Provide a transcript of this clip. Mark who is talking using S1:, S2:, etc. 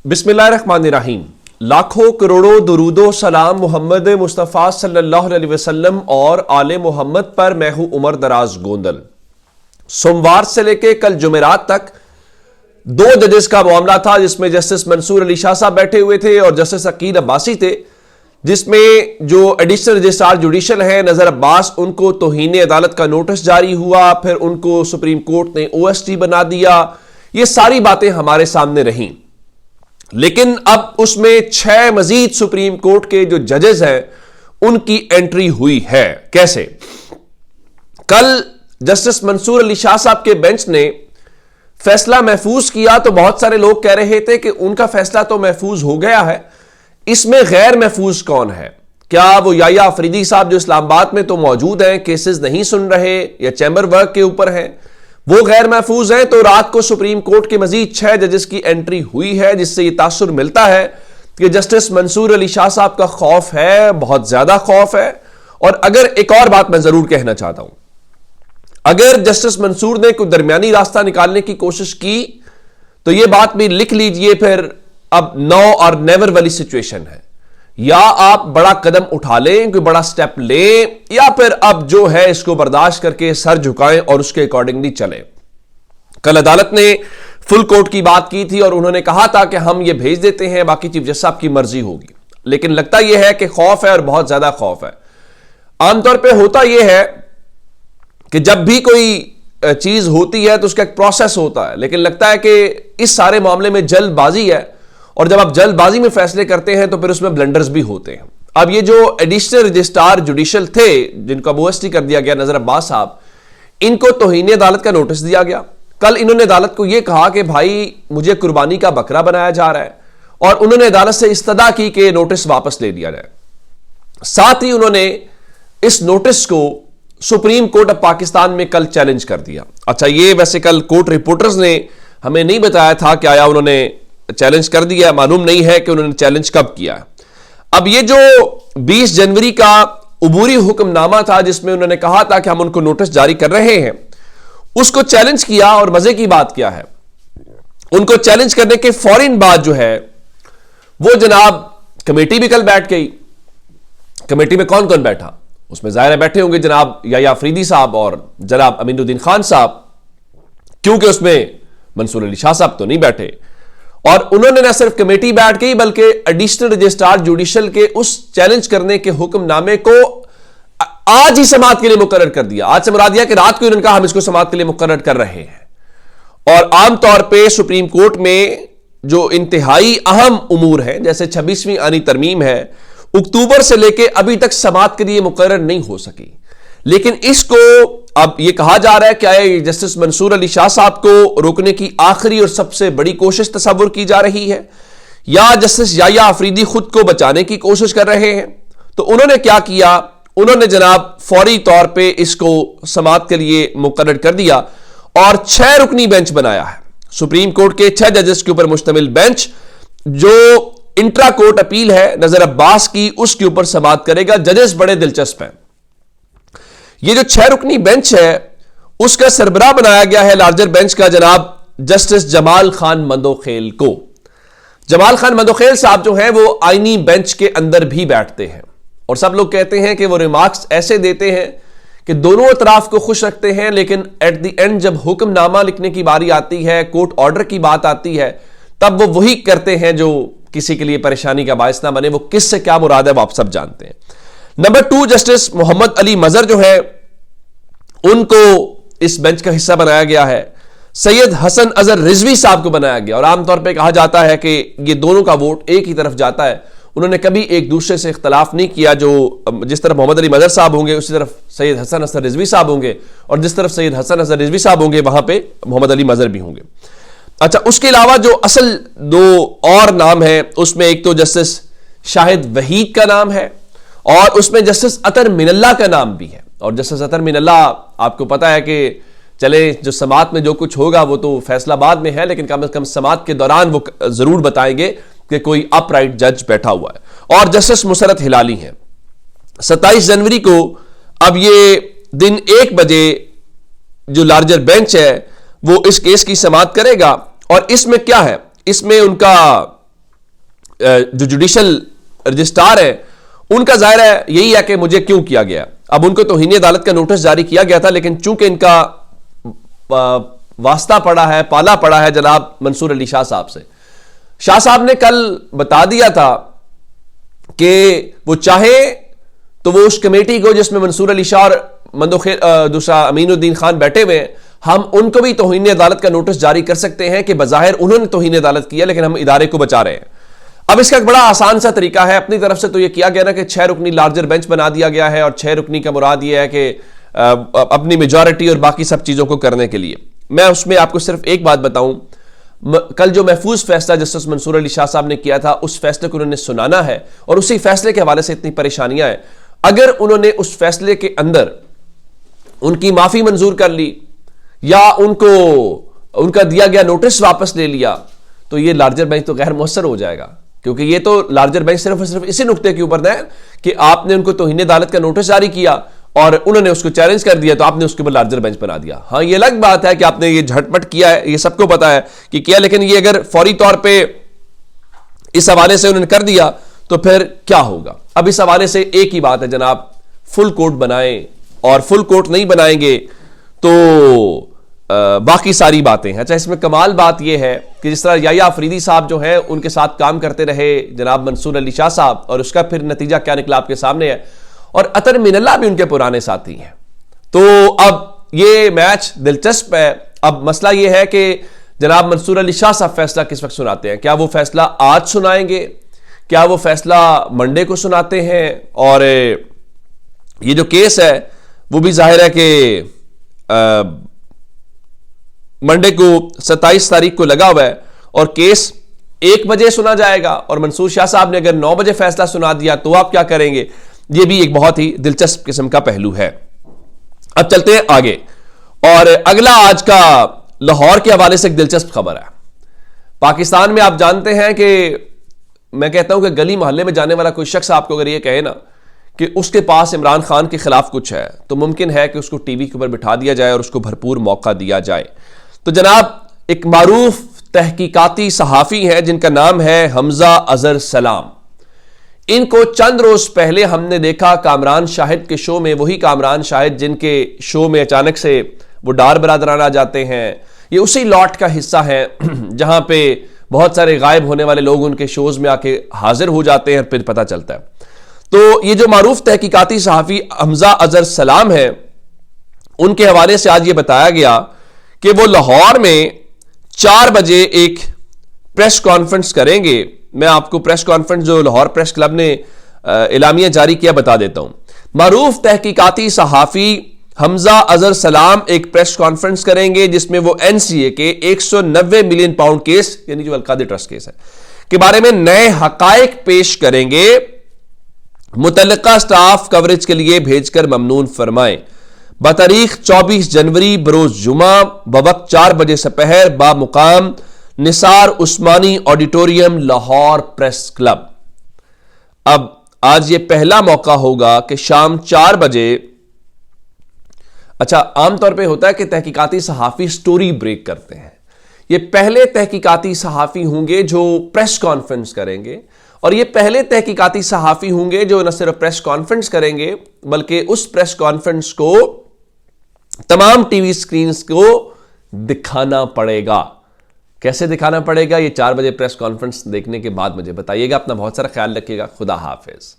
S1: बिस्मिल्लाहिर्रहमानिर्रहीम। लाखों करोड़ों दुरूदो सलाम मोहम्मद मुस्तफ़ा सल्लल्लाहु अलैहि वसल्लम और आले मोहम्मद पर। मैं हूं उमर दराज गोंदल। सोमवार से लेकर कल जुमेरात तक 2 जजेस का मामला था, जिसमें जस्टिस मंसूर अली शाह साहब बैठे हुए थे और जस्टिस अकील अब्बासी थे, जिसमें जो एडिशनल रजिस्ट्रार जुडिशल हैं नजर अब्बास, उनको तौहीन अदालत का नोटिस जारी हुआ, फिर उनको सुप्रीम कोर्ट ने OST बना दिया। ये सारी बातें हमारे सामने रहीं, लेकिन अब उसमें 6 मजीद सुप्रीम कोर्ट के जो जजेस हैं उनकी एंट्री हुई है। कैसे? कल जस्टिस मंसूर अली शाह साहब के बेंच ने फैसला महफूज किया, तो बहुत सारे लोग कह रहे थे कि उनका फैसला तो महफूज हो गया है, इसमें गैर महफूज कौन है? क्या वो याया अफरीदी साहब जो इस्लामाबाद में तो मौजूद हैं, केसेस नहीं सुन रहे या चैम्बर वर्क के ऊपर हैं, वो गैर महफूज है? तो रात को सुप्रीम कोर्ट के मजीद 6 जजेस की एंट्री हुई है, जिससे यह तासुर मिलता है कि जस्टिस मंसूर अली शाह साहब का खौफ है, बहुत ज्यादा खौफ है। और अगर एक और बात मैं जरूर कहना चाहता हूं, अगर जस्टिस मंसूर ने कोई दरमियानी रास्ता निकालने की कोशिश की तो यह बात भी लिख लीजिए, फिर अब नाउ और नेवर वाली सिचुएशन है। या आप बड़ा कदम उठा लें, कोई बड़ा स्टेप लें, या फिर अब जो है इसको बर्दाश्त करके सर झुकाएं और उसके अकॉर्डिंगली चलें। कल अदालत ने फुल कोर्ट की बात की थी और उन्होंने कहा था कि हम ये भेज देते हैं, बाकी चीफ जस्टिस साहब की मर्जी होगी। लेकिन लगता यह है कि खौफ है और बहुत ज्यादा खौफ है। आमतौर पर होता यह है कि जब भी कोई चीज होती है तो उसका एक प्रोसेस होता है, लेकिन लगता है कि इस सारे मामले में जल्दबाजी है, और जब आप जल्दबाजी में फैसले करते हैं तो फिर उसमें ब्लंडर्स भी होते हैं। अब ये जो एडिशनल रजिस्ट्रार जुडिशल थे जिनको OST कर दिया गया, नजर अब्बास साहब, इनको तौहीन अदालत का नोटिस दिया गया। कल इन्होंने अदालत को यह कहा कि भाई मुझे कुर्बानी का बकरा बनाया जा रहा है, और उन्होंने अदालत से इस्तदा की कि नोटिस वापस ले लिया जाए। साथ ही उन्होंने इस नोटिस को सुप्रीम कोर्ट ऑफ पाकिस्तान में कल चैलेंज कर दिया। अच्छा, ये वैसे कल कोर्ट रिपोर्टर्स ने हमें नहीं बताया था कि आया उन्होंने चैलेंज कर दिया, मालूम नहीं है कि उन्होंने चैलेंज कब किया। अब ये जो 20 जनवरी का उबूरी हुक्मनामा था जिसमें उन्होंने कहा था कि हम उनको नोटिस जारी कर रहे हैं, उसको चैलेंज किया। और मजे की बात क्या है, उनको चैलेंज करने के फौरन बाद जो है वो जनाब कमेटी भी कल बैठ गई। कमेटी में कौन कौन बैठा? उसमें जाहिर बैठे होंगे जनाब याया अफरीदी साहब और जनाब अमीनुद्दीन खान साहब, क्योंकि उसमें मंसूर अली शाह साहब तो नहीं बैठे। और उन्होंने न सिर्फ कमेटी बैठ गई बल्कि एडिशनल रजिस्ट्रार जुडिशल के उस चैलेंज करने के हुक्मनामे को आज ही समाअत के लिए मुकर्रर कर दिया। आज से मुराद दिया कि रात को उन्होंने कहा हम इसको समाअत के लिए मुकर्रर कर रहे हैं। और आमतौर पर सुप्रीम कोर्ट में जो इंतहाई अहम उमूर है, जैसे 26वीं आनी तरमीम है, अक्टूबर से लेकर अभी तक समाअत के लिए मुकर्रर नहीं हो सकी। लेकिन इसको अब यह कहा जा रहा है कि जस्टिस मंसूर अली शाह साहब को रोकने की आखिरी और सबसे बड़ी कोशिश तस्वुर की जा रही है, या जस्टिस याया अफरीदी खुद को बचाने की कोशिश कर रहे हैं। तो उन्होंने क्या किया, उन्होंने जनाब फौरी तौर पे इसको समाअत के लिए मुकर्रर कर दिया और 6 रुकनी बेंच बनाया है। सुप्रीम कोर्ट के 6 जजेस के ऊपर मुश्तमिल बेंच, जो इंट्रा कोर्ट अपील है नजर अब्बास की, उसके ऊपर समाअत करेगा। जजेस बड़े दिलचस्प हैं। ये जो 6 रुकनी बेंच है उसका सरबराह बनाया गया है लार्जर बेंच का जनाब जस्टिस जमाल खान मंदोखेल को। जमाल खान मंदोखेल साहब जो हैं वो आईनी बेंच के अंदर भी बैठते हैं, और सब लोग कहते हैं कि वो रिमार्क्स ऐसे देते हैं कि दोनों तरफ को खुश रखते हैं, लेकिन एट द एंड जब हुक्मनामा लिखने की बारी आती है, कोर्ट ऑर्डर की बात आती है, तब वो वही करते हैं जो किसी के लिए परेशानी का बायस ना बने। वो किससे क्या मुराद है वो आप सब जानते हैं। नंबर 2 जस्टिस मोहम्मद अली मजहर जो है उनको इस बेंच का हिस्सा बनाया गया है। सैयद हसन अजहर रिजवी साहब को बनाया गया, और आमतौर पे कहा जाता है कि ये दोनों का वोट एक ही तरफ जाता है। उन्होंने कभी एक दूसरे से इख्तलाफ नहीं किया। जो जिस तरफ मोहम्मद अली मजहर साहब होंगे उसी तरफ सैयद हसन अजहर रिजवी साहब होंगे, और जिस तरफ सैयद हसन अजहर रिजवी साहब होंगे वहां पे मोहम्मद अली मजहर भी होंगे। अच्छा, उसके अलावा जो असल 2 और नाम है, उसमें एक तो जस्टिस शाहिद वहीद का नाम है, और उसमें जस्टिस अतर मिनल्ला का नाम भी है। और जस्टिस अतर मिनल्ला आपको पता है कि चले जो समाअत में जो कुछ होगा वो तो फैसला बाद में है, लेकिन कम से कम समाअत के दौरान वो जरूर बताएंगे कि कोई अपराइट जज बैठा हुआ है। और जस्टिस मुसरत हिलाली हैं। 27 जनवरी को अब ये दिन 1 बजे जो लार्जर बेंच है वो इस केस की समाअत करेगा। और इसमें क्या है, इसमें उनका जो जुडिशल रजिस्ट्रार है उनका जाहिर है यही है कि मुझे क्यों किया गया। अब उनको तौहीन अदालत का नोटिस जारी किया गया था, लेकिन चूंकि इनका वास्ता पड़ा है, पाला पड़ा है जनाब मंसूर अली शाह साहब से। शाह साहब ने कल बता दिया था कि वो चाहे तो वो उस कमेटी को जिसमें मंसूर अली शाह और दूसरा अमीनुद्दीन खान बैठे हुए हैं, हम उनको भी तौहीन अदालत का नोटिस जारी कर सकते हैं कि बज़ाहिर उन्होंने तौहीन अदालत किया, लेकिन हम इदारे को बचा रहे हैं। अब इसका एक बड़ा आसान सा तरीका है, अपनी तरफ से तो यह किया गया ना कि 6 रुकनी लार्जर बेंच बना दिया गया है, और 6 रुकनी का मुराद यह है कि अपनी मेजॉरिटी और बाकी सब चीजों को करने के लिए। मैं उसमें आपको सिर्फ एक बात बताऊं, कल जो महफूज फैसला जस्टिस मंसूर अली शाह साहब ने किया था, उस फैसले को उन्होंने सुनाना है, और उसी फैसले के हवाले से इतनी परेशानियां हैं। अगर उन्होंने उस फैसले के अंदर उनकी माफी मंजूर कर ली या उनका दिया गया नोटिस वापस ले लिया, तो ये लार्जर बेंच तो गैर मुअस्सर हो जाएगा, क्योंकि ये तो लार्जर बेंच सिर्फ और सिर्फ इसी नुक्ते के ऊपर है कि आपने उनको तौहीन अदालत का नोटिस जारी किया और उन्होंने उसको चैलेंज कर दिया, तो आपने उसके ऊपर लार्जर बेंच बना दिया। हाँ, ये अलग बात है कि आपने ये झटपट किया है, ये सबको पता है कि किया, लेकिन ये अगर फौरी तौर पे इस हवाले से उन्होंने कर दिया तो फिर क्या होगा। अब इस हवाले से एक ही बात है जनाब, फुल कोर्ट बनाएं, और फुल कोर्ट नहीं बनाएंगे तो बाकी सारी बातें हैं। अच्छा, इसमें कमाल बात यह है कि जिस तरह याया अफरीदी साहब जो है उनके साथ काम करते रहे जनाब मंसूर अली शाह साहब, और उसका फिर नतीजा क्या निकला आपके सामने है, और अतर मिनल्ला भी उनके पुराने साथी हैं। तो अब ये मैच दिलचस्प है। अब मसला यह है कि जनाब मंसूर अली शाह साहब फैसला किस वक्त सुनाते हैं, क्या वो फैसला आज सुनाएंगे, क्या वो फैसला मंडे को सुनाते हैं, और ये जो केस है वो भी जाहिर है कि मंडे को 27 तारीख को लगा हुआ है, और केस 1 बजे सुना जाएगा, और मंसूर शाह साहब ने अगर 9 बजे फैसला सुना दिया तो आप क्या करेंगे। यह भी एक बहुत ही दिलचस्प किस्म का पहलू है। अब चलते हैं आगे, और अगला आज का लाहौर के हवाले से एक दिलचस्प खबर है। पाकिस्तान में आप जानते हैं कि मैं कहता हूं कि गली मोहल्ले में जाने वाला कोई शख्स आपको अगर यह कहे ना कि उसके पास इमरान खान के खिलाफ कुछ है, तो मुमकिन है कि उसको टीवी के ऊपर बिठा दिया जाए और उसको भरपूर मौका दिया जाए। तो जनाब एक मारूफ तहकीकाती सहाफ़ी है जिनका नाम है हमजा अजहर सलाम। इनको चंद रोज पहले हमने देखा कामरान शाहिद के शो में, वही कामरान शाहिद जिनके शो में अचानक से वो डार बरादरान आ जाते हैं। ये उसी लॉट का हिस्सा है जहां पे बहुत सारे गायब होने वाले लोग उनके शोज में आके हाजिर हो जाते हैं और फिर पता चलता है। तो ये जो मारूफ तहकीकाती सहाफ़ी हमजा अजहर सलाम है, उनके हवाले से आज ये बताया गया कि वो लाहौर में 4 बजे एक प्रेस कॉन्फ्रेंस करेंगे। मैं आपको प्रेस कॉन्फ्रेंस जो लाहौर प्रेस क्लब ने एलामिया जारी किया बता देता हूं। मारूफ तहकीकाती सहाफ़ी हमजा अजहर सलाम एक प्रेस कॉन्फ्रेंस करेंगे जिसमें वो एनसीए के 190 मिलियन पाउंड केस, यानी जो अलकादी ट्रस्ट केस है, के बारे में नए हकायक पेश करेंगे। मुतल्लिका स्टाफ कवरेज के लिए भेजकर ममनून फरमाएं। बतारीख 24 जनवरी बरोज जुमा बवक्त 4 बजे सपहर बामुकाम निसार उस्मानी ऑडिटोरियम लाहौर प्रेस क्लब। अब आज ये पहला मौका होगा कि शाम 4 बजे, अच्छा आमतौर पे होता है कि तहकीकाती सहाफ़ी स्टोरी ब्रेक करते हैं, ये पहले तहकीकाती सहाफ़ी होंगे जो प्रेस कॉन्फ्रेंस करेंगे, और ये पहले तहकीकाती सहाफ़ी होंगे जो न सिर्फ प्रेस कॉन्फ्रेंस करेंगे बल्कि उस प्रेस कॉन्फ्रेंस को तमाम टीवी स्क्रीन को दिखाना पड़ेगा। कैसे दिखाना पड़ेगा, ये 4 बजे प्रेस कॉन्फ्रेंस देखने के बाद मुझे बताइएगा। अपना बहुत सारा ख्याल रखिएगा। खुदा हाफिज।